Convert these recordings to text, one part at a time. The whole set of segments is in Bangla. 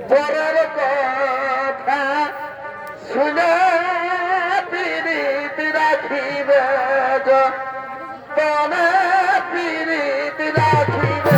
পরের কথা শুনে পিরিত রাখিবে তনে পিরিত রাখিবে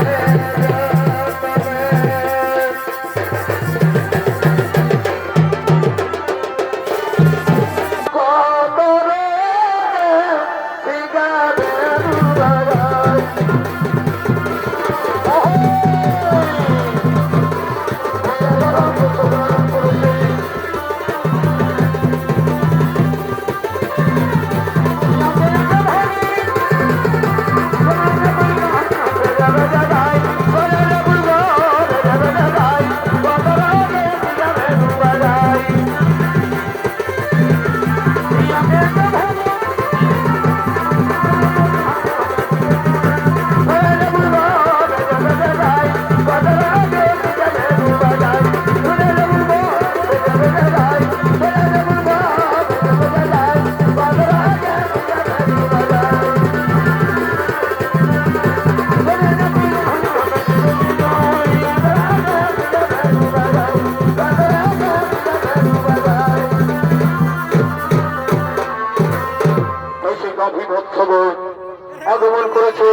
আগমন করেছে,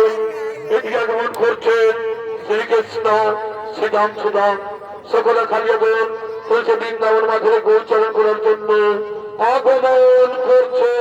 এদিকে আগমন করছে শ্রীকৃষ্ণ শ্রীরাম সুদাম সকলে খালিয়াগণ তুলসী বৃন্দাবন মাঝে গৌচারণ করার জন্য আগমন করছে।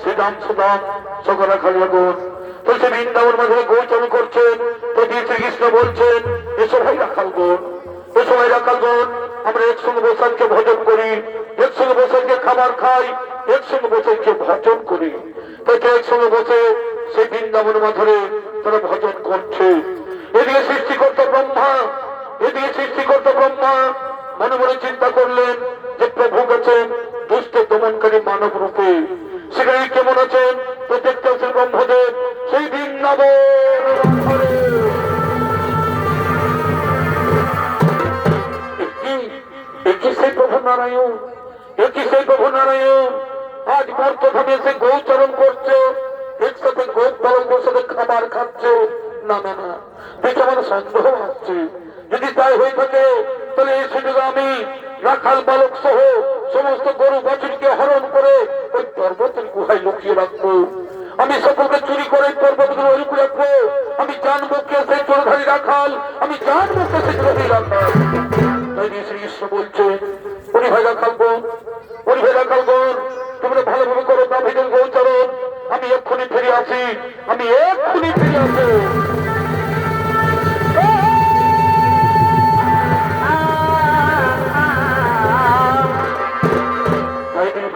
শ্রীরাম সুদাম সকলে খালিয়াগণ তুলসী বৃন্দাবন মাঝে গৌচারণ করছেন। প্রতি শ্রীকৃষ্ণ বলছেন, এসো ভাই রাখালগণ, এসো ভাই রাখালগণ, আমরা একসঙ্গে বসানকে ভজন করি, একসঙ্গে বসানকে খাবার খাই, একসঙ্গে বসানকে ভজন করি। তাকে একসঙ্গে বসে সেই বৃন্দাবন মাঝে তারা ভজন করছে। এদিকে সৃষ্টিকর্তা ব্রহ্মা, এদিকে সৃষ্টিকর্তা ব্রহ্মা মনে মনে চিন্তা করলেন যে প্রভু গেছেন দুষ্ট দমনকারী মানব রূপে, সেখানে কেমন আছেন তো দেখতে আছেন ব্রহ্মদেব সেই বৃন্দাবন। সেই প্রভু নারায়ণ, একই সেই প্রভু নারায়ণ আজ মর্তধামে এসে গৌচরণ করছে, একসাথে গোপ পালন সাথে খাবার খাচ্ছে, না না না, দেখে আমার সন্দেহ আসছে। যদি তাই হয়ে থাকে তাহলে এই সুযোগে আমি রাখাল বালক সহ সমস্ত গরু বাছুরকে হরণ করে ওই পর্বতের গুহায় লুকিয়ে রাখবো। আমি সকলকে চুরি করে পর্বতগুলো লুকিয়ে রাখবো। আমি জানবো কে সেই চোরধারী রাখাল, আমি জানবো কে সেই চোরধারী রাখাল। তাই শ্রীকৃষ্ণ বলছে, ওরে ভাই রাখালগণ, ওরে ভাই রাখালগণ, তোমরা ভালোভাবে করো দাভিদের গোচরণ। আমি এক্ষুনি ফিরে আসি, আমি এক্ষুনি ফিরে আসি।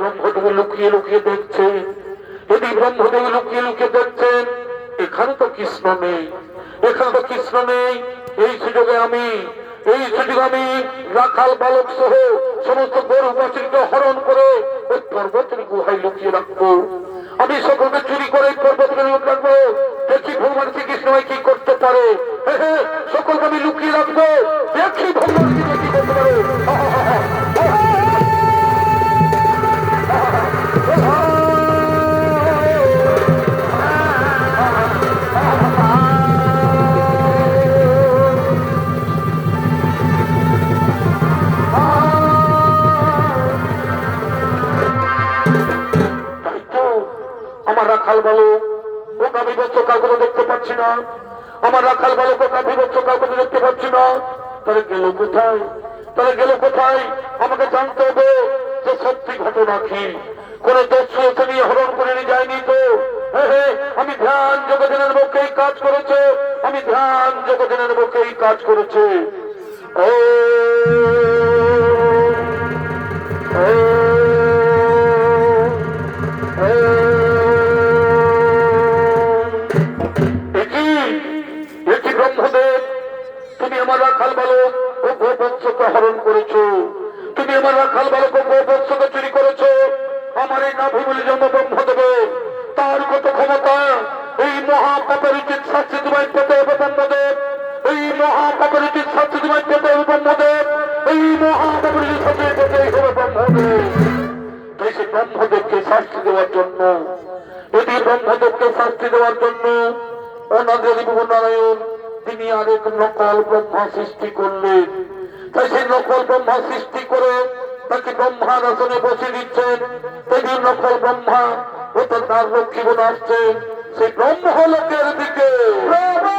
ব্রহ্মদেব লুকিয়ে লুকিয়ে দেখছে, যদি ব্রহ্মদেব লুকিয়ে লুকিয়ে দেখছেন এখানে তো কৃষ্ণ নেই, এখানে তো কৃষ্ণ নেই। এই সুযোগে আমি রাখাল বালক সহ সমস্ত গরু বাছুরকে হরণ করে ওই পর্বতের গুহায় লুকিয়ে রাখবো। আমি সকলকে চুরি করে পর্বতকে লুকিয়ে রাখবো। দেখি ভগবান শ্রীকৃষ্ণ কি করতে পারে। সকলকে আমি লুকিয়ে রাখবো, দেখি ভগবান কি করতে পারে। আমার রাখাল বালক ওটা বিভৎস কাউকে দেখতে পাচ্ছি না, আমার রাখাল বালক ওটা বিভৎস কাউকে দেখতে পাচ্ছি না। তাহলে গেল কোথায়, তাহলে গেল কোথায়? আমাকে জানতে হবে যে সত্যি ঘটনা কি। কোন দস্যু এসে নিয়ে হরণ করে নিয়ে যায়নি তো? আমি ধ্যান জগতের পক্ষে এই কাজ করেছে, আমি ধ্যান জগতের পক্ষে এই কাজ করেছে। ও ব্রহ্মদেব, তুমি আমার রাখাল বালক ও গোবৎসকে হরণ করেছো, তুমি আমার রাখাল বালক ও গোবৎসকে চুরি করেছো। আমার এই নাভি বলে জন্ম ব্রহ্মদেবে, তার কত ক্ষমতা! এই মহাপাপের উচিত শাস্তি তোমায় পেতে হবে ব্রহ্মদেব, এই মহাপাপের উচিত শাস্তি তোমায় পেতে হবে ব্রহ্মদেব, এই মহাপাপের উচিত শাস্তি পেতেই হবে ব্রহ্মদেব। তাই সে ব্রহ্মদেবকে শাস্তি দেওয়ার জন্য, যদি ব্রহ্মদেবকে শাস্তি দেওয়ার জন্য অনাদি নারায়ণ তিনি আরেক নকল ব্রহ্মা সৃষ্টি করলেন। তাই সেই নকল ব্রহ্মা সৃষ্টি করে তাকে ব্রহ্মার আসনে বসে দিচ্ছেন। তিনি নকল ব্রহ্মা ও তার লক্ষ্মীগণ আসছেন সেই ব্রহ্ম লোকের দিকে। ব্রহ্মা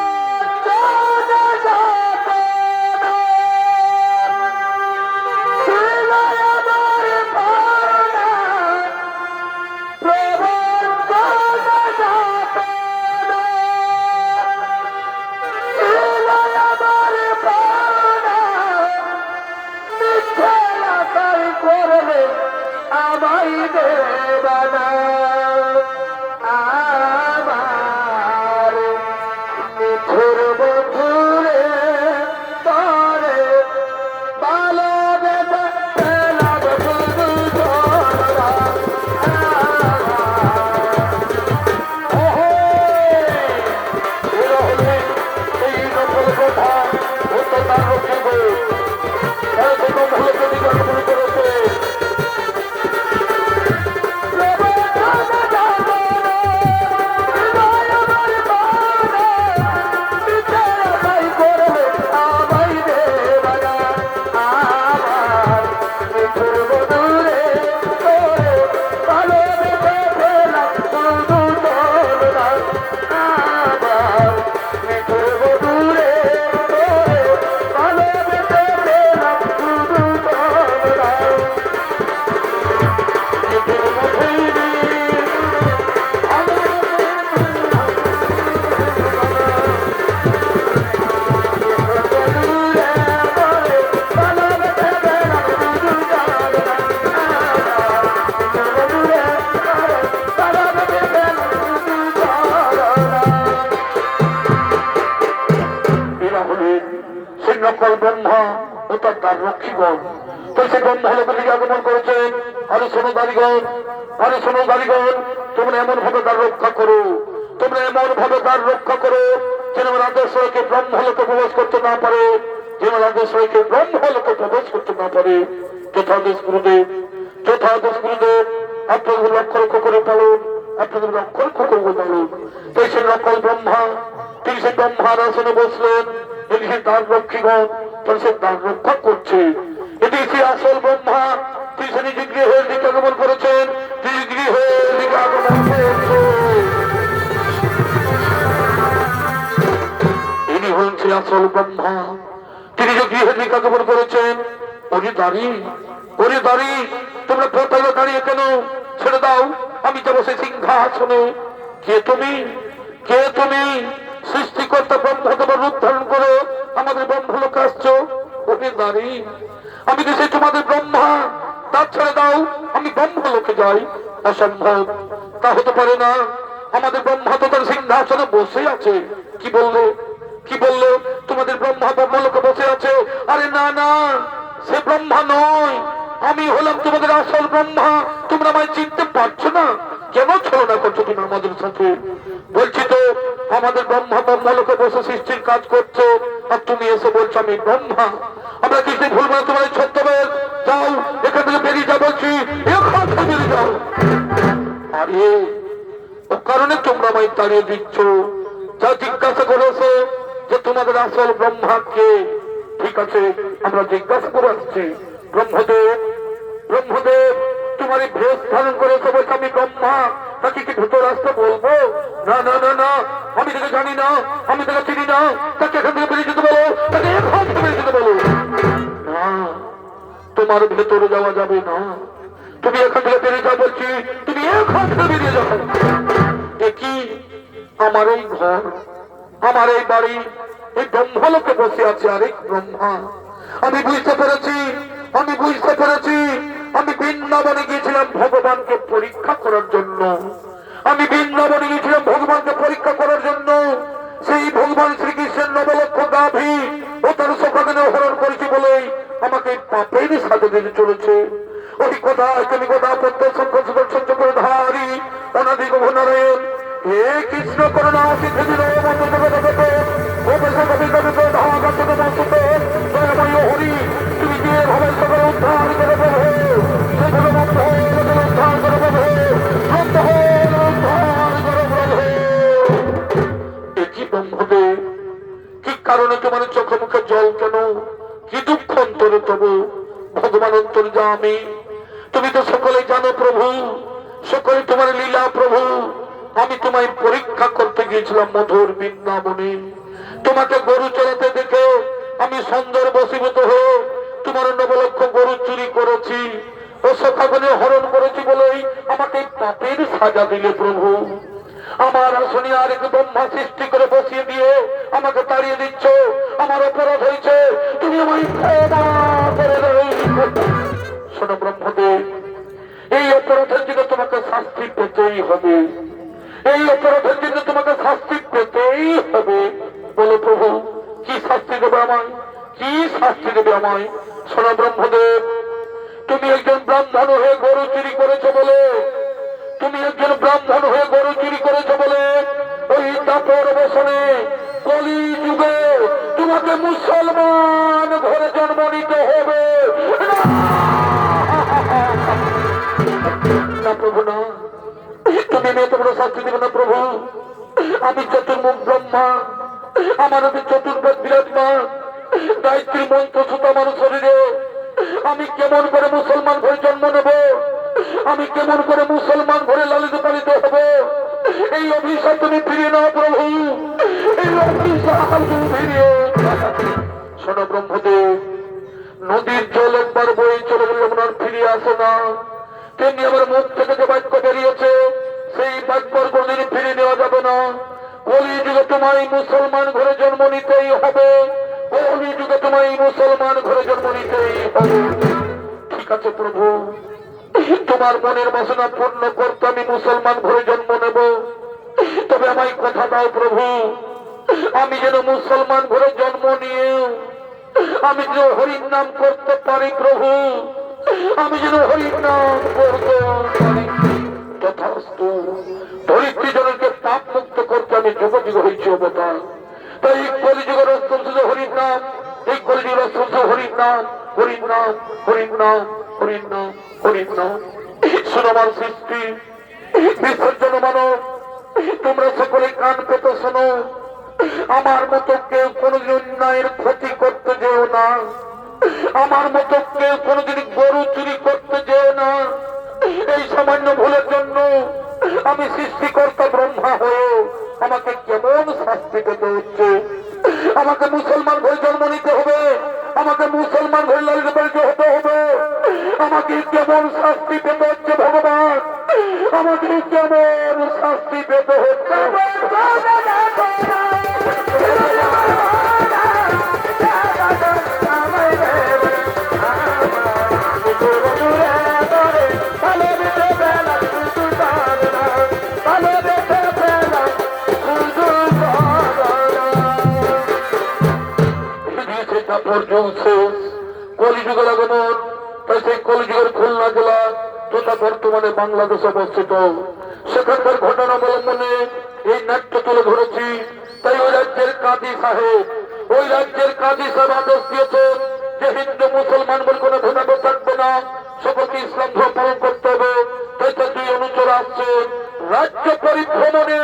ও তার রক্ষীগণ তো সে ব্রহ্মা লোকের আগমন করেছেন। আরে শোনো দারিগণ, আরে শোনো দারিগণ, তোমরা এমন ভাবে তার রক্ষা করো, তোমরা এমন ভাবে তার রক্ষা করো যেন রাজেশ্বরকে ব্রহ্মলোকে প্রবেশ করতে না পারে, যেন রাজেশ্বরকে ব্রহ্মলোকে প্রবেশ করতে না পারে। যথাদেশ গুরুদেব, যথাদেশ গুরুদেব, আপনাদের লক্ষ্য লক্ষ্য করে পালন, আপনাদের লক্ষ্য লক্ষ্য করে পালন। তাই সে নকল ব্রহ্মা তিনি সে ব্রহ্মার আসনে বসলেন। এটি সে দ্বার রক্ষীগণ তার সে দ্বার রক্ষা করছে। এটি সে আসল ব্রহ্মা, তিনি সে নিজ গৃহের দিকে আগমন করেছেন, তিনি গৃহের দিকে আগমন করেছেন। ইনি হলেন সে আসল ব্রহ্মা, তিনি যে গৃহের দিকে আগমন করেছেন। ওরে দাঁড়ি, ওরে দাঁড়ি, তোমরা কোথায় দাঁড়িয়ে কেন? ছেড়ে দাও, আমি যাবো সে সিংহাসনে। কে তুমি? কে তুমি? সৃষ্টিকর্তা ব্রহ্ম তোমার রূপ ধারণ করে আমাদের ব্রহ্মলোকে আসছো। ওরে দাঁড়ি, আমি তো সেই তোমাদের ব্রহ্মা, তার ছেড়ে দাও, আমি ব্রহ্মলোকে যাই। অসম্ভব, তা হতে পারে না। আমাদের ব্রহ্মা তো তার সিংহাসনে বসে আছে। কি বললে? কি বললে? তোমাদের ব্রহ্মা ব্রহ্মলোকে বসে আছে? আরে না না, সে ব্রহ্মা নয়, আমি হলাম তোমাদের আসল ব্রহ্মা। তোমরা আমায় চিনতে পারছো না? কেন ছলনা করছো তুমি আমাদের সাথে? বলছি তো আমাদের ব্রহ্মা ব্রহ্মলোকে বসে সৃষ্টির কাজ করছো, আর তুমি এসে বলছো আমি ব্রহ্মা। আমরা কিছু ভুলবো না তোমার ছদ্মবেশ। যাও, এখান থেকে বেরিয়ে যাও বলছি, এখন বেরিয়ে যাও। আরে ও কারণে তোমরা আমায় তাড়িয়ে দিচ্ছ। যা জিজ্ঞাসা করেছে যে তোমাদের আসল ব্রহ্মা কে? ঠিক আছে, আমরা জিজ্ঞাসা করে আসছি। ব্রহ্মদেব, ব্রহ্মদেব, তোমার এই ভেষ ধারণ করেছে বলছে আমি ব্রহ্মা, তাকে কি ভেতর আসতে বলবো? না না না না, আমি তাকে জানি না, আমি তাকে চিনি না। তাকে এখান থেকে বেরিয়ে যেতে বলো, তাকে এখান থেকে বেরিয়ে যেতে বলো। না, তোমার ভেতরে যাওয়া যাবে না। তুমি এখান থেকে বেরিয়ে যাও বলছি, তুমি এখান থেকে বেরিয়ে যাও। দেখি আমার এই ঘর, আমার এই বাড়ি, এই ব্রহ্মলোকে বসে আছে আরেক ব্রহ্মা। আমি বুঝতে পেরেছি, আমি বুঝতে পেরেছি। আমি বৃন্দাবনে গিয়েছিলাম ভগবানকে পরীক্ষা করার জন্য। আমি বৃন্দাবনে গিয়েছিলাম ভগবানকে পরীক্ষা করার জন্য। সেই ভগবান শ্রীকৃষ্ণের নবলক্ষ গাভী ও তার সখাগণে হরণ করেছি বলেই আমাকে পাপের সাথে দিতে চলেছে। ওই কথা তুমি কথা প্রত্যেক সহ্য করে ধারি অনাদিক নারায়ণ। হে কৃষ্ণ করুণা সিদ্ধি হরি, তুমি যে ভাবে সকল উদ্ধার করে দেবে, সেগুলো উদ্ধার করে দেবে, কি ব্রহ্মদেব, কি কারণে তোমার চোখে মুখে জল কেন? কি দুঃখ অন্তরে তবু? ভগবান অন্তর্যামী, তুমি তো সকলে জানো প্রভু, সকলে তোমার লীলা প্রভু। আমি তোমায় পরীক্ষা করতে গিয়েছিলাম মধুর বৃন্দাবনে। তোমাকে গরু চড়াতে দেখে আমি সুন্দর বশীভূত হয়ে তোমার নবলক্ষ গরু চুরি করেছি ও সখাগণে হরণ করেছি বলেই আমাকে পাপের সাজা দিলে প্রভু। আমার আসনে আরেক ব্রহ্মা সৃষ্টি করে বসিয়ে দিয়ে আমাকে তাড়িয়ে দিচ্ছ। আমার অপরাধ হয়েছে, তুমি আমায় ক্ষমা করে দাও। শোনো ব্রহ্মদেব, এই অপরাধের জন্য তোমাকে শাস্তি পেতেই হবে। এই অপরাধের জন্য তোমাকে শাস্তি পেতেই হবে। বলো প্রভু, কি শাস্তি দেবে আমায়? কি শাস্তি দেবে আমায়? শোনো ব্রহ্মদেব, তুমি একজন ব্রাহ্মণ হয়ে গরু চুরি করেছো বলে, তুমি একজন ব্রাহ্মণ হয়ে গরু চুরি করেছো বলে ওই দাপর বসনে কলি যুগে তোমাকে মুসলমান ঘরে জন্ম নিতে হবে। না প্রভু না, তুমি মেয়ে তোমরা শাস্তি দেবে না প্রভু। আমি চতুর্মুখ ব্রহ্মা, আমার আমি চতুর্বেদ বিরাজমান, গায়ত্রী মন্ত্র সুত আমার শরীরে। আমি কেমন করে মুসলমান ঘরে জন্ম নেব? আমি কেমন করে মুসলমান ঘরে লালিত পালিত হব? এই অভিশাপ তুমি ফিরিয়ে নাও প্রভু, এই অভিশাপ তুমি ফিরিয়ে। শোনো ব্রহ্মদেব, নদীর জল একবার বয়ে চলে গেলে আপনার ফিরিয়ে আসে না, তেমনি আমার মুখ থেকে যে বাক্য বেরিয়েছে সেই বাক্য কোনদিন ফিরে নেওয়া যাবে না। কলি যুগে তোমায় মুসলমান ঘরে জন্ম নিতেই হবে, কলি যুগে তোমায় মুসলমান ঘরে জন্ম নিতেই হবে। ঠিক আছে প্রভু, তোমার মনের বাসনা পূর্ণ করতে আমি মুসলমান ঘরে জন্ম নেব। তবে আমায় কথা দাও প্রভু, আমি যেন মুসলমান ঘরে জন্ম নিয়ে আমি যেন হরির নাম করতে পারি প্রভু, আমি যেন হরির নাম করতে পারি। তথাস্তু। ধরিত্রী জনকে পাপ মুক্ত করতে আমি যুগযুগ হয়েছি অবতার। তাই কলিযুগের অস্ত্র হরির নাম, এই কলিযুগের অস্ত্র হরির নাম, হরির নাম, হরির নাম, হরির নাম, হরির নাম। শোনো আমার সৃষ্টি, বিসর্জন মানব, তোমরা সকলে কান পেতে শোনো। আমার মতো কেউ কোনোদিন অন্যায়ের ক্ষতি করতে যেও না, আমার মতো কেউ কোনোদিন গরু চুরি করতে যেও না। এই সামান্য ভুলের জন্য আমি সৃষ্টিকর্তা ব্রহ্মা হয়ে আমাকে কেমন শাস্তি পেতে হচ্ছে। আমাকে মুসলমান হয়ে জন্ম নিতে হবে, আমাকে মুসলমান হয়ে লালিত পালিত হতে হবে। আমাকে কেমন শাস্তি পেতে হচ্ছে ভগবান, আমাকে কেমন শাস্তি পেতে হচ্ছে। কলিযুগের আগমন, তাই সেই কলিযুগের খুলনা জেলা তথা বর্তমানে বাংলাদেশ অবস্থিত, সেখানকার ঘটনা অবলম্বনে এই নাট্য তুলে ধরেছি। তাই ওই রাজ্যের কাজী সাহেব আদেশ দিয়েছেন যে হিন্দু মুসলমান বলে কোনো ভেদাভেদ থাকবে না, সকলকে ইসলাম ধর্ম পালন করতে হবে। তাই তার দুই অনুচর আসছে রাজ্য পরিভ্রমণে।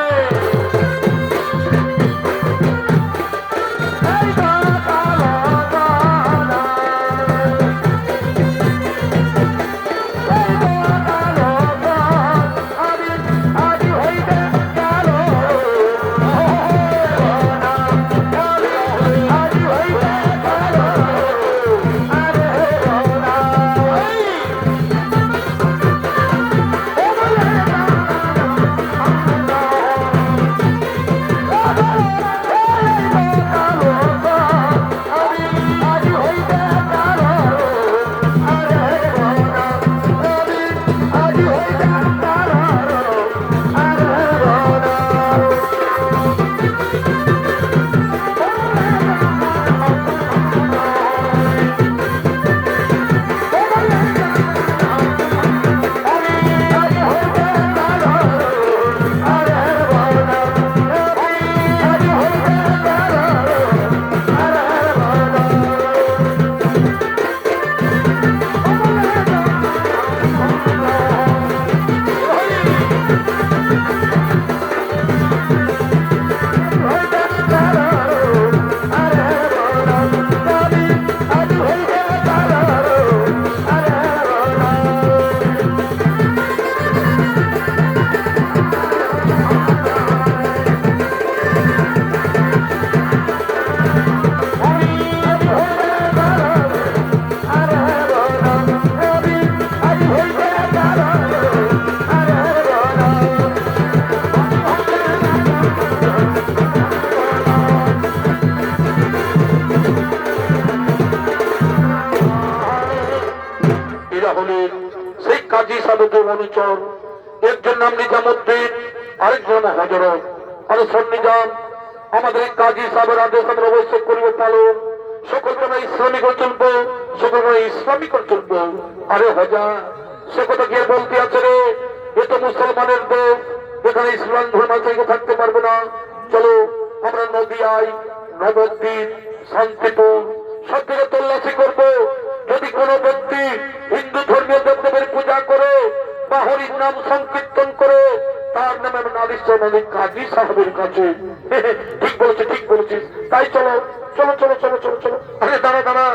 সেই কাজী সাহেবের অনুচর, একজন নাম নিজামুদ্দিন, আরেকজন হজরত। আরে শোন নিজাম, আমাদের কাজী সাহেবের আদেশ আমরা অবশ্যই করিব পালন। সকল আমরা ইসলামিক চলবো, সকল আমরা ইসলামিক চলবো। আরে হজা, সে কথা গিয়ে বলতে আছে রে, এ তো মুসলমানের দেশ, এখানে ইসলাম ধর্ম থাকতে পারবে না। চলো আমরা নদিয়ায়, নবদ্বীপ, শান্তিপুর সব থেকে তল্লাশি করবো। যদি কোন ব্যক্তি হিন্দু ধর্মীয় দেবদেবের পূজা করে বা হরির নাম সংকীর্তন করে, তার নামে আমি নালিশ জানাবো কাজী সাহেবের কাছে। ঠিক বলেছিস, ঠিক বলেছিস। তাই চলো চলো চলো চলো চলো চলো। আরে দাঁড়া দাঁড়া,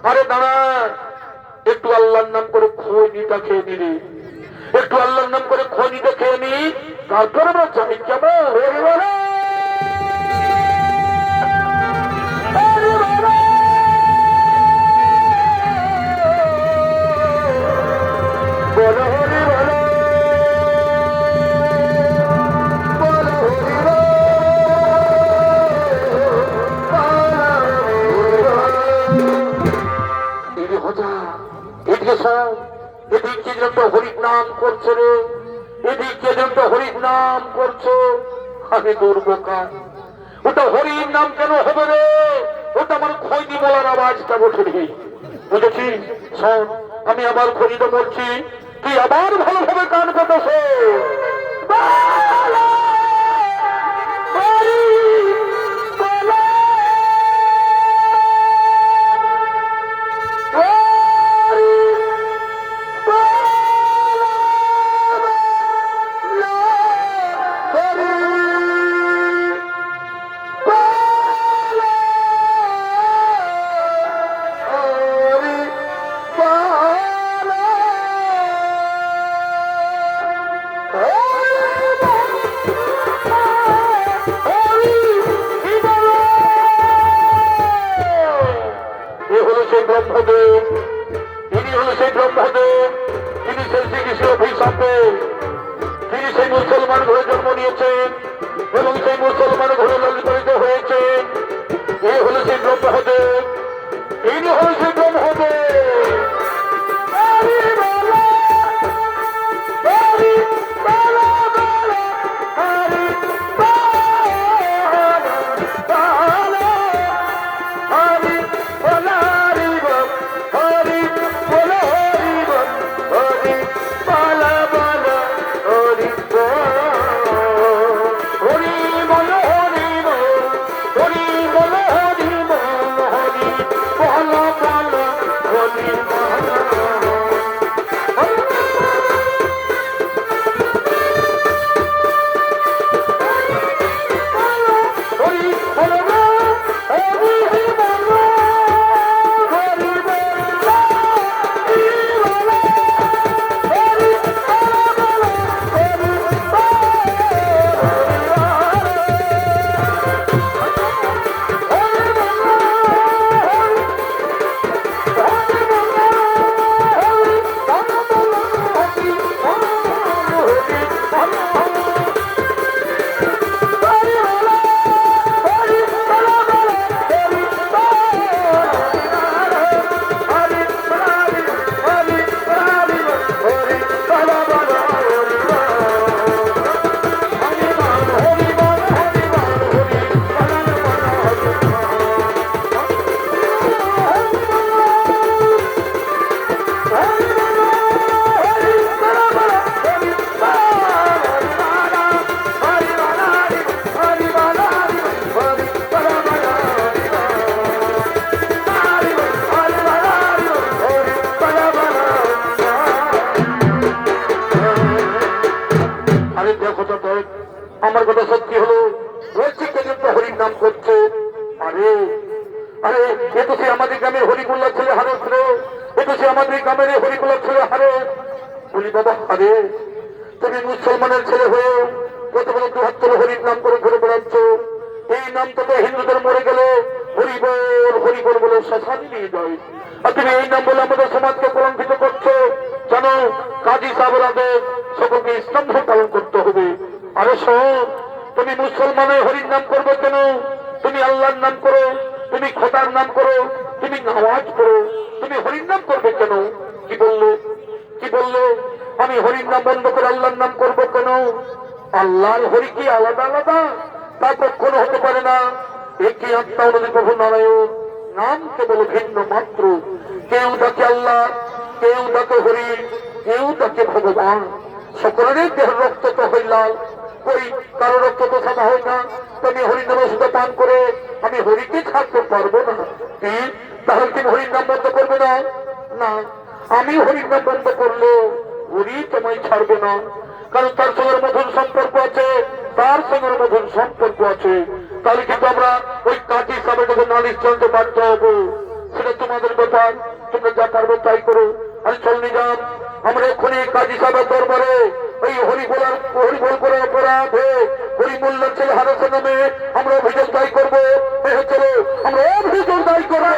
আরে দাঁড়া, একটু আল্লাহর নাম করে খৈনিটা খেয়ে নিলি, একটু আল্লাহর নাম করে খৈনিটা খেয়ে নি, তারপর আমরা যাই কেমন। এদিকে হরির নাম করছে রে, এদিকে হরির নাম করছো। আমি দুর্বোকা, ওটা হরির নাম কেন হবে রে? ওটা আমার খৈনি বলার আওয়াজটা ওঠে রে, বুঝেছিস? শোন, আমি আবার খৈনিটা বলছি, তুই আবার ভালোভাবে কান পেতেছ। ব্রহ্মদেব, ইনি হলো সেই ব্রহ্মদেব, তিনি সেই শ্রীকৃষ্ণ অভিশাপে, তিনি সেই মুসলমান ঘরে জন্ম নিয়েছেন এবং সেই মুসলমান ঘরে লালিত হয়েছেন। এই হলো সেই ব্রহ্মদেব, ইনি হলো সেই ব্রহ্মদেব। আমার কথা সত্যি হলো, হরির নাম করছে। আরে আরে এ তো সে আমাদের গ্রামের হরিকুল্লার ছেলে হারস রে, এ তো সে আমাদের গ্রামের হরিকুল্লার ছেলে হারস। বলি বাবা, আরে তুমি মুসলমানের ছেলে হয়ে কত বড় দুহাত্তর হরির নাম করে ঘুরে বেড়াচ্ছ। এই নাম তো হিন্দুদের মরে গেলে হরিবল বলে শ্মশানে নিয়ে যায়, আর তুমি এই নাম বলে আমাদের সমাজকে কলঙ্কিত করছো। জানো, কাজী সাহেবের আদেশ সকলকে ইসলাম ধর্ম পালন করতে হবে। আরে শোন, তুমি মুসলমানের হরির নাম করবে কেন? তুমি আল্লাহর নাম করো, তুমি খোদার নাম করো, তুমি নামাজ করো, তুমি হরির নাম করবে কেন? কি বললো কি বললো? আমি হরির নাম বন্ধ করে আল্লাহর নাম করবো কেন? আল্লাহর হরি কি আলাদা আলাদা? তা কখনো হতে পারে না। একই আত্মা অনুযায়ী প্রভু নারায়ণ, নাম কেবল ভিন্ন মাত্র। কেউ তাকে আল্লাহ, কেউ তাকে হরি, কেউ তাকে ভগবান। সকলের দেহের রক্ত তো হয় লাল, কই কারো রক্ত তো সাদা হয় না। তুমি হরির নাম ওষুধ পান করে আমি হরিকে ছাড়তে পারবো না। তাহলে তুমি হরির নাম বন্ধ করবে না? না, আমি হরির নাম বন্ধ করলে হরি তোমায় ছাড়বে না, কারণ তার সঙ্গে মধুর সম্পর্ক আছে, তার সঙ্গে মধুর সম্পর্ক আছে। তাহলে কিন্তু আমরা ওই কাজী সাহেবের কাছে নালিশ চলতে বাধ্য হবো। সেটা তোমাদের ব্যাপার, তোমরা যা পারবে তাই করো। আর চল নিজাম, আমরা এক্ষুনি কাজী সাহেবের দরবারে ওই হরিবল করে অপরাধে হরিমুল্লার ছেলে হারসের নামে আমরা অভিযোগ দায়ী করবো। চলো আমরা অভিযোগ দায়ী করবো।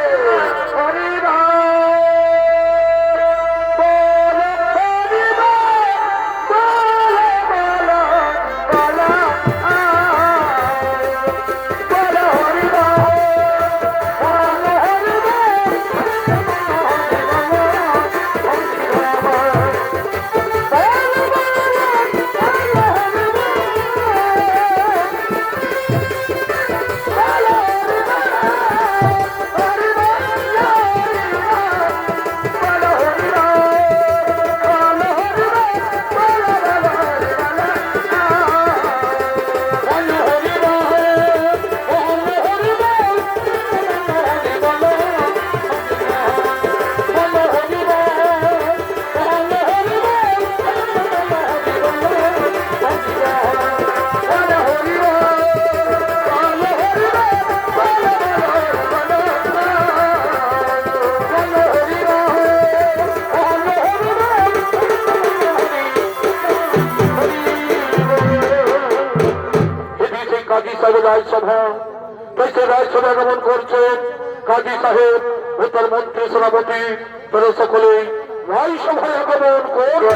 রাজসভা, রাজসভা গমন করছেন কাজী সাহেব ও তার মন্ত্রী সেনাপতি তারা সকলে রায় সভায় আগমন করবে।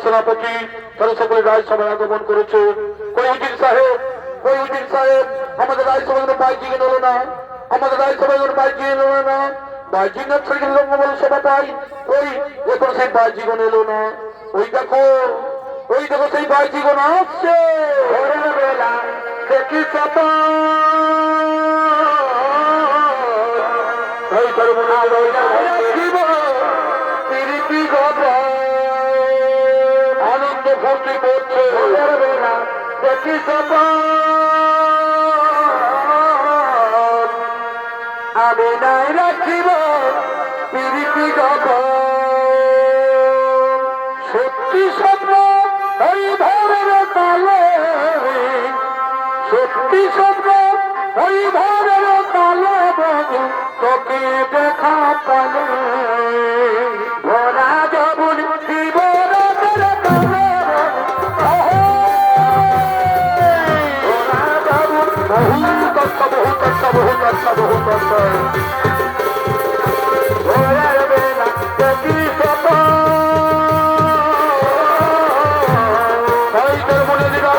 সেনাপতি তারা সকলে রাজসভায় আগমন করেছে। কই উজির সাহেব, কই উজির সাহেব, আমাদের রাজসভায় বাইজি এলো না, আমাদের রাজসভায় বাইজি এলো না, বাইজি না ছেড়ে বলে সভা পাই। ওই এখন সেই বাইজিগণ এলো না, ওই দেখো সেই বাইজিগণ আসছে। দেখি চাপা আনন্দ ফুর্তি করছে। দেখি আমি নাই রাখিব পিরিতি গপ সত্যি স্বপ্ন ওই ভোরের কালে, সত্যি স্বপ্ন ওই ভোরের কালে বন্ধু তোকে দেখা পালে ভরা যাবুন জীবনের কালে ভরা যাবুন বহুত আচ্ছা বহুত আচ্ছা বহুত আচ্ছা বহুত আচ্ছা ভোরের বেলা দেখি স্বপ্ন মনে দিবা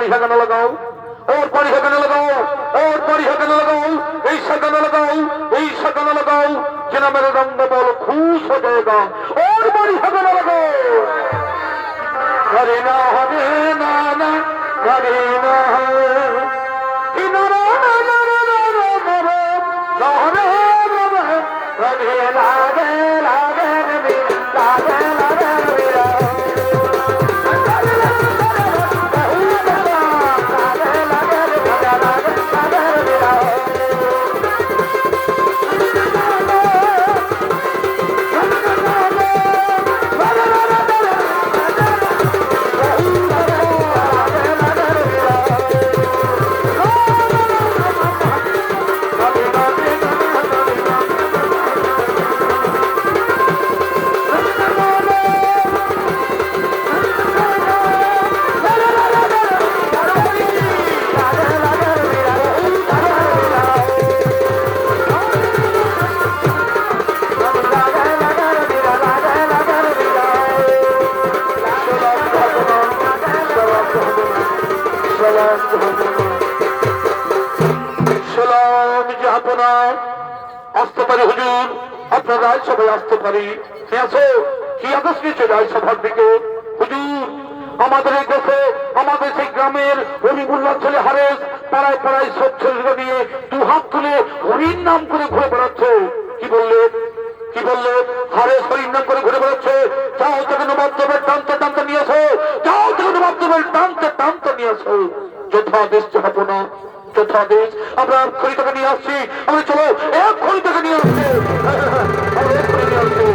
পানি সেখানে লাগাও, और पानी সেখানে লাগাও, और पानी সেখানে লাগাও, এই সেখানে লাগাও, এই সেখানে লাগাও, जिना मेरा रंग बोल खुश हो जाएगा, और पानी সেখানে লাগাও। करे ना हरे ना ना करे ना किनारा ना ना ना ना ना ना हरे ना करे लागे लागे लागे लागे আসতে পারি হুজুর, আপনার রাজসভায় আসতে পারি? আসো, কি আদেশ নিচ্ছে রাজসভার দিকে? হুজুর, আমাদের এই দেশে, আমাদের সেই গ্রামের হরিবুল্লাহ ছেলে হারেস পাড়ায় পাড়ায় সব ছেলেরা নিয়ে দু হাত তুলে হরির নাম করে ঘুরে বেড়াচ্ছে। কি বললে? কি বললে? হারেস হরির নাম করে ঘুরে বেড়াচ্ছে। যাও থেকে নবাবদেবের টানতে টানতে নিয়ে আসো, যাও থেকে নবাবদেবের টানতে টানতে নিয়ে আসো। যথাদেশ হবো না, যথাদেশ। আমরা খড়ি থেকে নিয়ে আসছি, আমরা চলো এক খড়ি থেকে নিয়ে আসছি, আমরা এক খড়ি নিয়ে আসছি।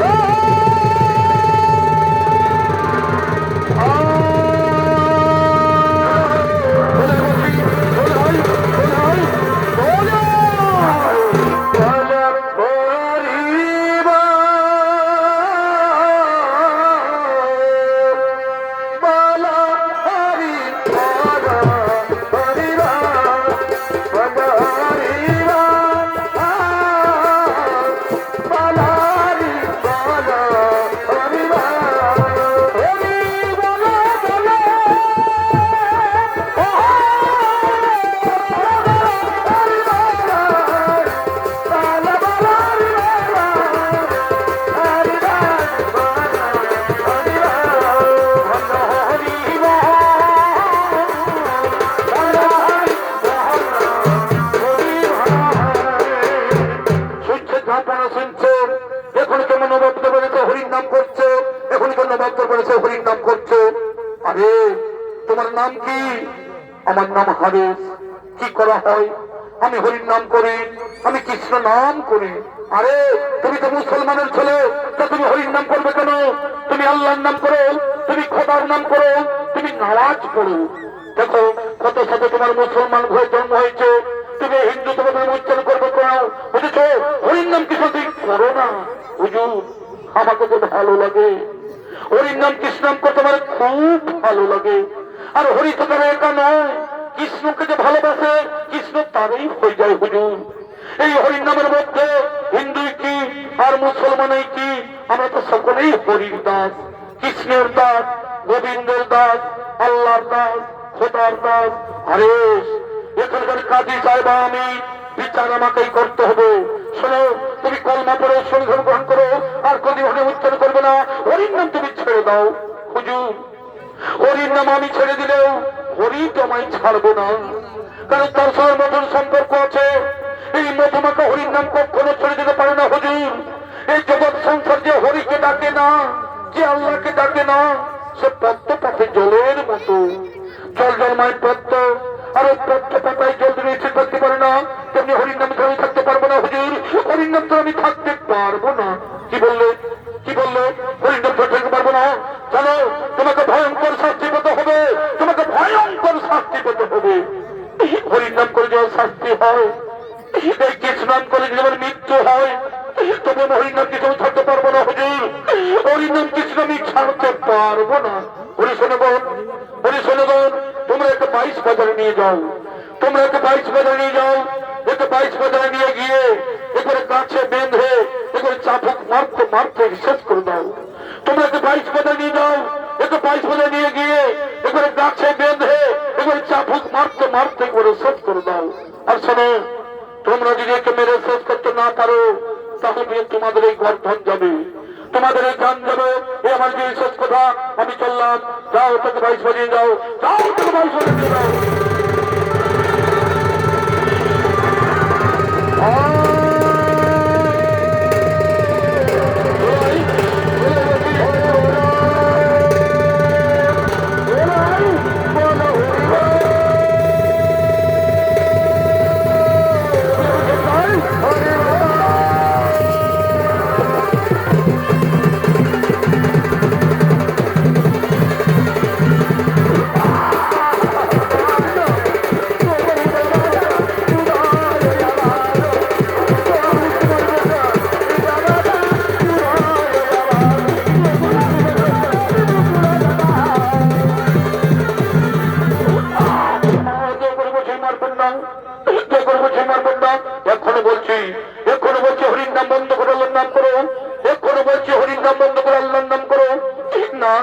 তোমার নাম কি? আমার নাম হারেস। কি করা হয়? আমি হরির নাম করি, আমি কৃষ্ণ নাম করি। আরে তুমি তো মুসলমানের ছেলে, তা তুমি হরির নাম করবে কেন? তুমি আল্লাহর নাম করো, তুমি খোদার নাম করো, তুমি নামাজ পড়ো। দেখো কত সাথে তোমার মুসলমান হয়ে জন্ম হয়েছে, তুমি হিন্দু তোমাদের উচ্চারণ করবে কেন? বুঝেছ? হরির নাম কিছু তুমি করো না। হুজুর, আমাকে তো ভালো লাগে, হরির নাম কৃষ্ণ নাম করতে আমার খুব ভালো লাগে। আর হরি তো তারা একা নয়, কৃষ্ণকে যে ভালোবাসে কৃষ্ণ তারই হয়ে যায়। হুজুর, এই হরির নামের মধ্যে হিন্দুই কি আর মুসলমানই কি, আমরা তো সকলেই হরির দাস, কৃষ্ণের দাস, গোবিন্দের দাস, আল্লাহর দাস, খোদার দাস। আরে এখানকার কাজী সাহেব আমি, বিচার আমাকেই করতে হবে। শোনো, তুমি কলমা পড়ে সংশোধন গ্রহণ করো, আর কদি হরি উচ্চারণ করবে না, হরির নাম তুমি ছেড়ে দাও। হুজুর, হরির নাম আমি ছেড়ে দিলেও হরি তোমায় ছাড়বো না, কারণ তার সঙ্গে মধুর সম্পর্ক আছে। এই মধুমাকে হরির নাম কখনো ছেড়ে দিতে পারে না। হুজুর, এই জগৎ সংসার যে হরিকে ডাকে না, যে আল্লাহকে ডাকে না, সে পদ্ম পাতে জলের মতো। জল জলমায় পদ্ম, আর ওই পদ্ম পাতায় জল দিলে এসে থাকতে পারে না, তেমনি হরির নামে আমি থাকতে পারবো না। হুজুর, হরির নাম তো আমি থাকতে পারবো না। কি বললে? কি বললে? হরির নাম থাকতে পারবো না? জানো, তোমাকে ভয়ঙ্কর শাস্তি পেতে হবে, তোমাকে ভয়ঙ্কর শাস্তি পেতে হবে। হরির নাম করে যেমন শাস্তি হয়, এই কৃষ্ণ নাম করে যেমন মৃত্যু হয়, তবে হরির নাম কিছু ছাড়তে পারবো না। হুজুর, হরির নাম কৃষ্ণ আমি ছাড়তে পারবো না। হরি শোনগণ, হরি শোনগণ, তোমরা একটা 22 বাজারে নিয়ে যাও, তোমরা একটা 22 বাজারে নিয়ে যাও, একটা 22 বাজারে নিয়ে গিয়ে এবারে গাছে বেঁধে এবারে চাবুক মারতে মারতে শেষ করে দাও। তোমরা একটা 22 বাজারে নিয়ে যাও, একটু পাইস বলে নিয়ে গিয়ে একবারে গাছে বেঁধে একবারে চাপুক মারতে মারতে একবারে শেষ করে দাও। আর শোনো, তোমরা যদি একে মেরে শেষ করতে না পারো তাহলে তোমাদের এই গর্ধন যাবে, তোমাদের এই গান যাবে। এই আমার যে শেষ কথা, আমি চললাম। যাও, তোকে বাইশ বাজিয়ে যাও, যাও, তোকে বাইশ বাজিয়ে যাও। এখনো বলছি হরির নাম বন্ধ করে আল্লাহর নাম করো। এখনো বলছি হরির নাম বন্ধ করে আল্লাহর নাম করো। না,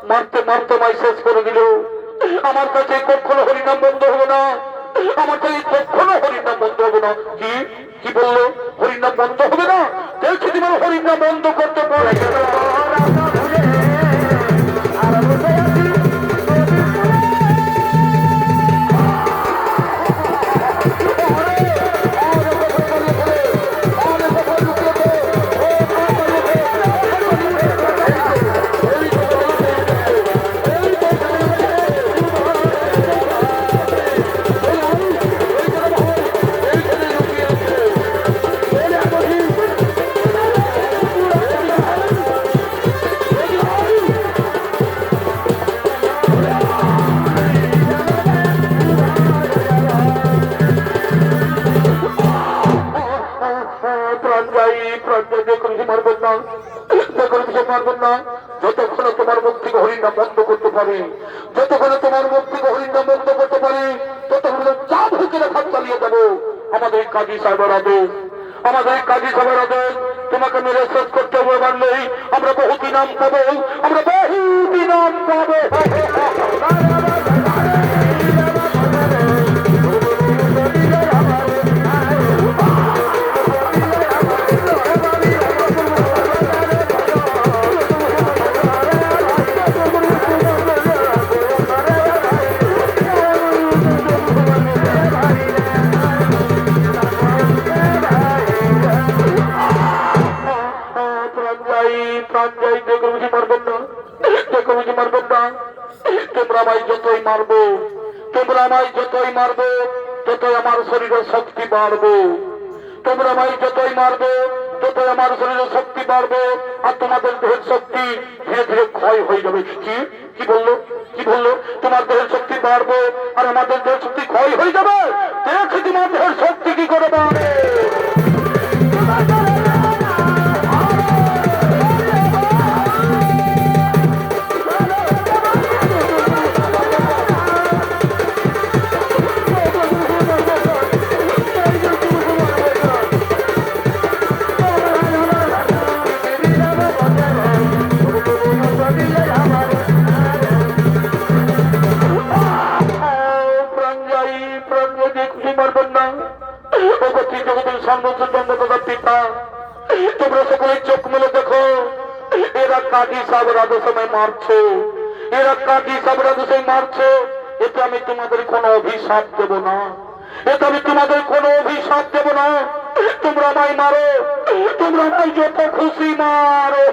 মারতে মারতে মাই শেষ করে দিল। আমার কাছে কখনো হরির নাম বন্ধ হবে না, আমার কাছে কখনো হরির নাম বন্ধ হবে না। কি কি বললো? হরির নাম বন্ধ হবে না? দেখছি তোমার হরির নাম বন্ধ করতে পারে। যতক্ষণ তোমার মুখ থেকে হরির নাম বন্ধ করতে পারি, যতক্ষণ তোমার মুখ থেকে হরির নাম বন্ধ করতে পারি, ততক্ষণ চা ভুকে হাত চালিয়ে দেবো। আমাদের কাজী সাহেবের আদেশ, আমাদের কাজী সাহেবের আদেশ। তোমাকে মেরে শেষ করতে হবে পারলেই আমরা বহু নাম পাবো, আমরা বহু নাম পাবো। ততই আমার শরীরের শক্তি বাড়বে। তোমরা ভাই যতই মারবে ততই আমার শরীরের শক্তি বাড়বে, আর তোমাদের দেহের শক্তি ধীরে ধীরে ক্ষয় হয়ে যাবে। কি বললো? তোমার দেহের শক্তি বাড়বে আর আমাদের দেহের শক্তি ক্ষয় হয়ে যাবে। দেখি তোমার দেহের শক্তি কি করে বাড়ে। তোমরা সকলে চোখ মেলে দেখো, এরা কাজী সাহেবের আদেশে মারছে, এরা কাজী সাহেবের আদেশে মারছে। এতে আমি তোমাদের কোনো অভিশাপ দেব না, এতে আমি তোমাদের কোনো অভিশাপ দেব না। তোমরা আমায় মারো, তোমরা আমায় যত খুশি মারো।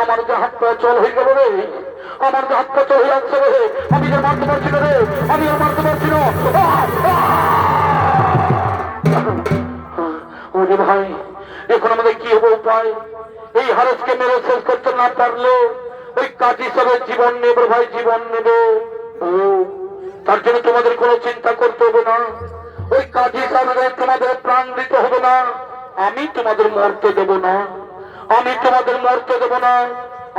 আমার যে হাত পা চল হয়ে গেল রে, আমার হাত পা চলে যাচ্ছে রে, আমি আর মারতে পারছি না রে, আমি আর মারতে পারছি না। ওরে ভাই, এখন আমাদের কি হবে উপায়? এই হারেসকে মেরে শেষ করতে না পারলে ওই কাজী সাহেবের জীবন নেবে ভাই, জীবন নেবে। ও তার জন্য তোমাদের কোনো চিন্তা করতে হবে না, ওই কাজী সাহেবের তোমাদের প্রাণ দিতে হবে না, আমি তোমাদের মরতে দেব না, আমি তোমাদের মরতে দেব না।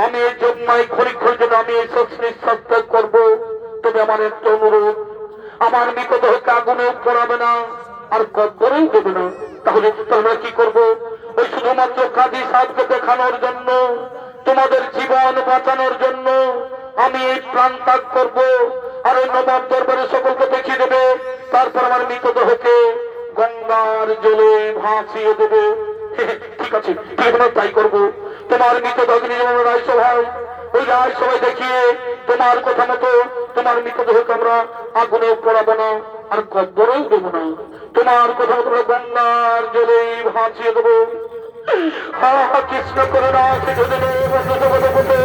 আমি এই যজ্ঞায় ক্ষণিক্ষণের জন্য আমি এই নিঃশ্বাস ত্যাগ করবো। তবে আমার একটা অনুরোধ, আমার মৃতদেহকে আগুনে পড়াবে না আর কবরেও দেবে না। তাহলে তোমরা কি করবো? ওই শুধুমাত্র কাজী সাহেবকে দেখানোর জন্য, তোমাদের জীবন বাঁচানোর জন্য আমি এই প্রাণ ত্যাগ করবো। আর ওই নবাব দরবারে সকলকে দেখিয়ে দেবে, তারপর আমার মৃতদেহকে গঙ্গার জলে ভাসিয়ে দেবে। ঠিক আছে, তাই করবো। তোমার মৃতদেহ যেমন রায়সভায়, ওই রায়সভায় দেখিয়ে তোমার কথা মতো তোমার মৃতদেহকে আমরা আগুনে পড়াবো না আর কবরেও দেবো না। তোমার কথা মতো গঙ্গার জলে ভাসিয়ে দেবো। হা কৃষ্ণ করে না শিখে দিলে জগতে,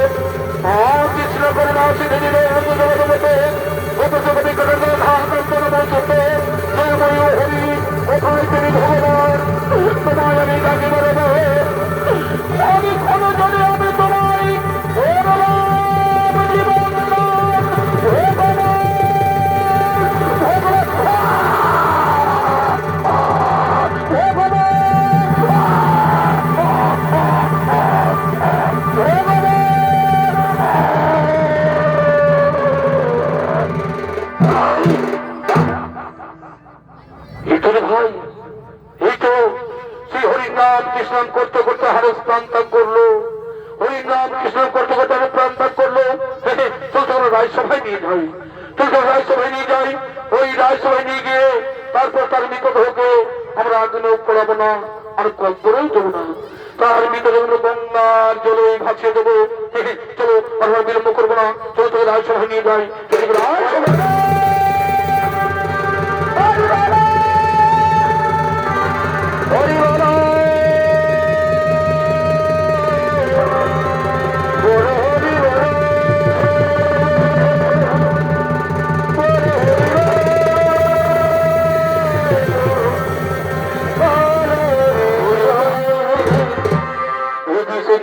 হা কৃষ্ণ করে না শিখে দিলে জগতে, জগতে করে বলছে হরি কোথায় তিনি ভগবান, তোমায় আমি ডাকি বলে আমি কোনো জনে আমি তোমায় ভাই, এই তো সেই হরিনাম কৃষ্ণ করতে করতে হারেস প্রাণ ত্যাগ করলো, হরিনাম কৃষ্ণ করতে করতে আমি প্রাণ ত্যাগ করলো। চলতে রায়সভায় নিয়ে যাই, চলতে রায়সভায় নিয়ে যাই। ওই রায়সভায় নিয়ে গিয়ে তারপর তার মৃতদেহকে আমরা আগুনে পড়াবো না আর কবরেও দেবো না, তার মৃতদেহ গঙ্গার জলে ভাসিয়ে দেবো। চলো আমরা বিলম্ব করবো না, চলো তোকে রায়সভায় নিয়ে যাই।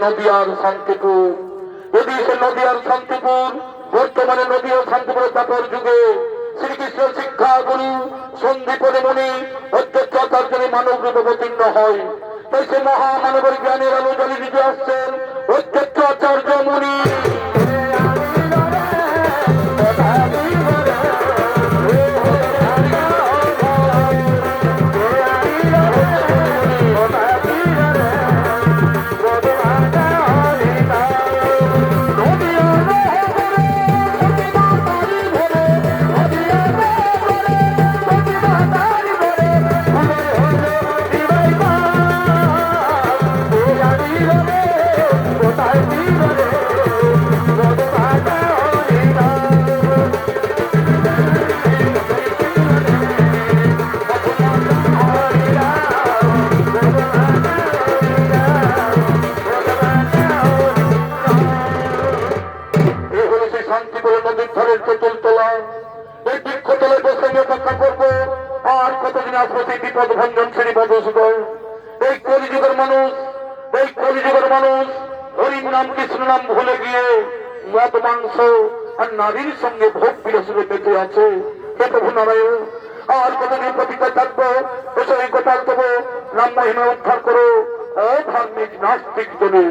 নদিয়ার শান্তিপুর, এদিকে নদিয়ার শান্তিপুর, বর্তমানে নদীয় শান্তিপুরের দাপর যুগে শ্রীকৃষ্ণ শিক্ষা গুরু সন্দীপনে মণি অধ্যক্ষ আচার্য মানব রূপে অবতীর্ণ হয়। তাই সে মহামানবের জ্ঞানের আলো জ্বালিয়ে দিতে আসছেন অধ্যক্ষ আচার্য মুনি। বিপদ ভঞ্জন শ্রী মধুসূদন, এই কলিযুগের মানুষ, এই কলিযুগের মানুষ হরির নাম কৃষ্ণ নাম ভুলে গিয়ে মদ মাংস আর নারীর সঙ্গে ভোগ বিলাসে বেঁচে আছে। হে প্রভু নারায়ণ, আর কতদিন প্রতিজ্ঞা থাকবো, এসব এই গোপাল দেবো নাম মহিমা উদ্ধার করো অধার্মিক নাস্তিক জনে।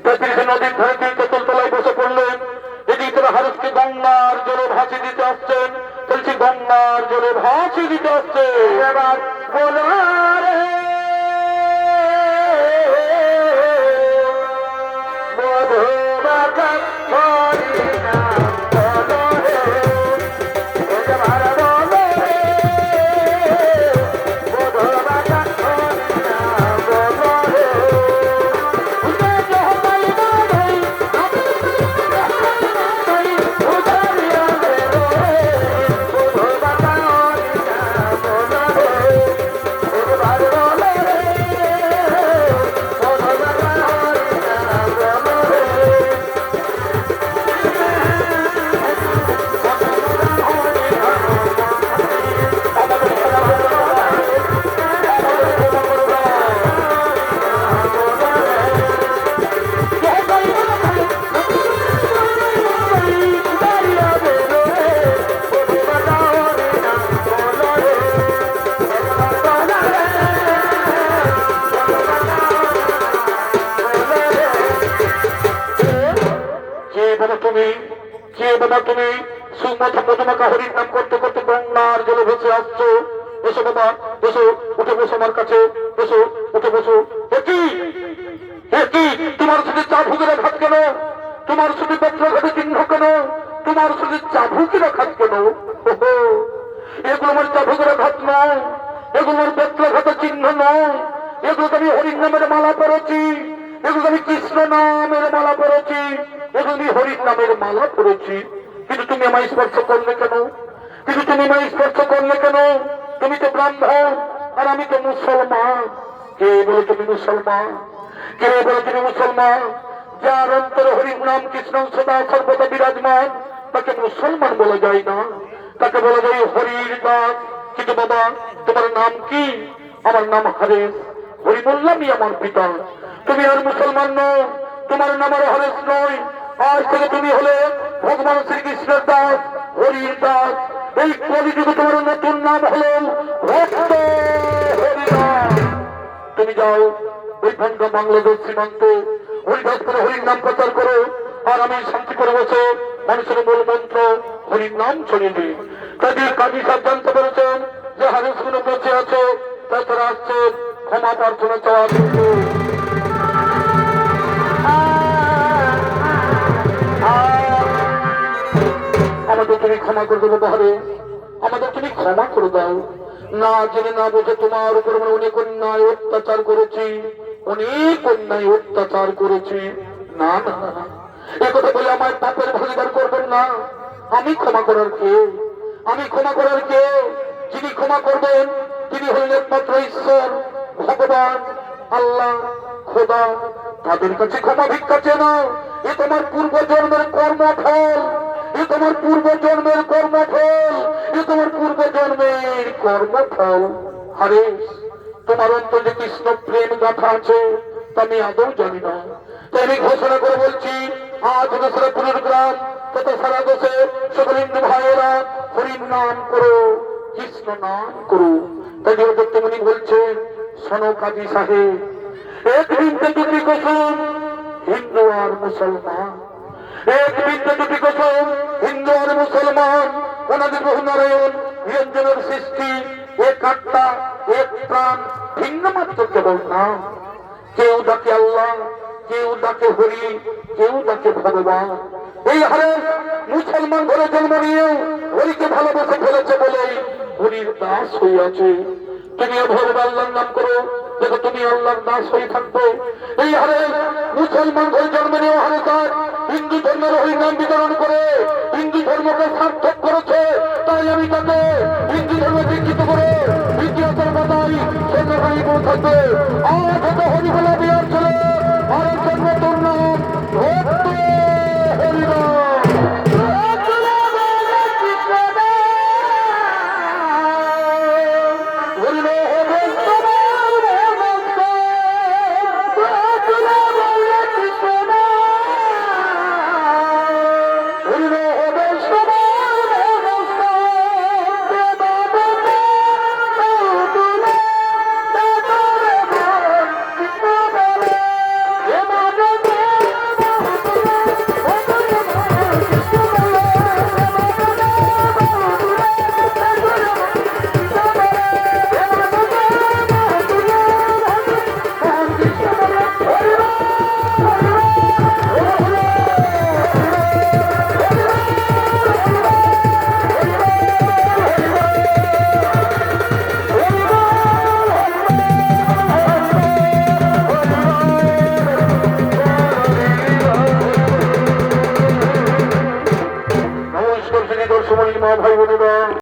নদীর ধারে তিনি তেঁতুলতলায় বসে পড়লেন। এদিকে তারা হারুসকে গঙ্গার জলে ভাসি দিতে আসছেন, বলছি গঙ্গার জলে ভাসি দিতে আসছে। এবার বলো I don't know. তুমি কে বাবা তুমি সুমথা মধুমাখা হরির নাম করতে করতে গঙ্গার জলে ভেসে আসছো। এসো বাবা এসো, উঠে বসো আমার কাছে, এসো উঠে বসো। একই তোমার শুধু চাবুকেরা ঘাত কেন? তোমার শুধু বেত্রঘাতে চিহ্ন কেন? তোমার শুধু চাবুকেরা ঘাত কেন? এগুলো আমার চাবুকেরা ঘাত নয়, এগুলো আমার বেত্রঘাতের চিহ্ন নয়। এগুলো আমি হরির নামের মালা পরেছি, এগুলো আমি কৃষ্ণ নামের মালা পরেছি, এগুলো আমি হরির নামের মালা পরেছি। কিন্তু তুমি আমায় স্পর্শ করলে কেন? কিন্তু তুমি আমায় স্পর্শ করলে কেন? তুমি তো ব্রাহ্মণ আর আমি তো মুসলমান। কে বলে তুমি মুসলমান? কে বলে তুমি মুসলমান? যার অন্তরে হরির নাম কৃষ্ণ সদা সর্বদা বিরাজমান তাকে মুসলমান বলা যায় না, তাকে বলা যায় হরির দাস। কিন্তু বাবা তোমার নাম কি? আমার নাম হরেশ, হরি বললামই আমার পিতা। তুমি আর মুসলমান নও, তোমার নাম আর হরেশ নয়। আজ থেকে তুমি হলে ভগবান শ্রীকৃষ্ণের দাস, হরির দাস। এই কলিযুগে তোমার নতুন নাম হলো ভক্ত হরিদাস। তুমি যাও ওই ভাঙ্গা বাংলাদেশ সীমান্তে হরিদাস করে হরির নাম প্রচার করো, আর আমি শান্তি করে বসে মানুষের মূল মন্ত্র হরির নাম ছড়িয়ে দিই। কাজী সাহেব জানতে পেরেছেন যে হারেস গুলো বেঁচে আছে, তাই তারা আসছে ক্ষমা প্রার্থনা চাওয়ার জন্য। আমাদের তুমি ক্ষমা করে দেবো বাহারে, আমাদের তুমি ক্ষমা করে দাও। না জেনে না বোঝে তোমার উপর আমরা অনেক অন্যায় অত্যাচার করেছি, অনেক অন্যায় অত্যাচার করেছি। না না না, একথা বলে আমার পাপের ভাগিদার করবেন না। আমি ক্ষমা করার কে? আমি ক্ষমা করার কে? যিনি ক্ষমা করবেন তিনি হলেন একমাত্র ঈশ্বর, ভগবান, আল্লাহ, খোদা। তাদের কাছে ক্ষমা ভিক্ষা চেয়ে নাও। এ তোমার পূর্ব জন্মের কর্মফল, এ তোমার পূর্ব জন্মের কর্মফল, এ তোমার পূর্ব জন্মের কর্মফল। আরে তোমার অন্তরে কৃষ্ণ প্রেম গাথা আছে তা আমি আদৌ জানি না। তাই আমি ঘোষণা করে বলছি, আজ দশরথপুরের গ্রাম তথা সারা দেশে সকল হিন্দু ভাইয়েরা হরির নাম করো, কৃষ্ণ নাম করো। তাই দত্তমণি বলছেন, শোনো কাজী সাহেব, এক বিন্দু দুটি কসম হিন্দু আর মুসলমান, এক বিন্দু দুটি কসম হিন্দু আর মুসলমান। ওনাদের বহু নারায়ণ নিরঞ্জনের সৃষ্টি, এক আত্মা, এক প্রাণ, ভিন্ন মাত্র কেবল নাম। কেউ ডাকে আল্লাহ, কেউ ডাকে হরি, কেউ ডাকে ভগবান। এই হারে মুসলমান ঘরে জন্ম নিয়েও হরিকে ভালোবেসে ফেলেছে বলেই হরির দাস হইয়াছে। তুমি ভগবান আল্লাহর নাম করো, দেখো তুমি আল্লাহর দাস হয়ে থাকবে। এই হারে মুসলমান ঘরে জন্ম নিয়েও হারে তার হিন্দু ধর্মের হরির নাম বিতরণ করে হিন্দু ধর্মকে সার্থক করেছে। তাই আমি তাকে হিন্দু ধর্মে দীক্ষিত করে ইতিহাসের পাতায় স্বর্ণকারী থাকবে। আজ হতো হরিবলা বিয়ার ছেলে আর নতুন নাম ভক্ত হরিনাম। ভাই বোনেরা।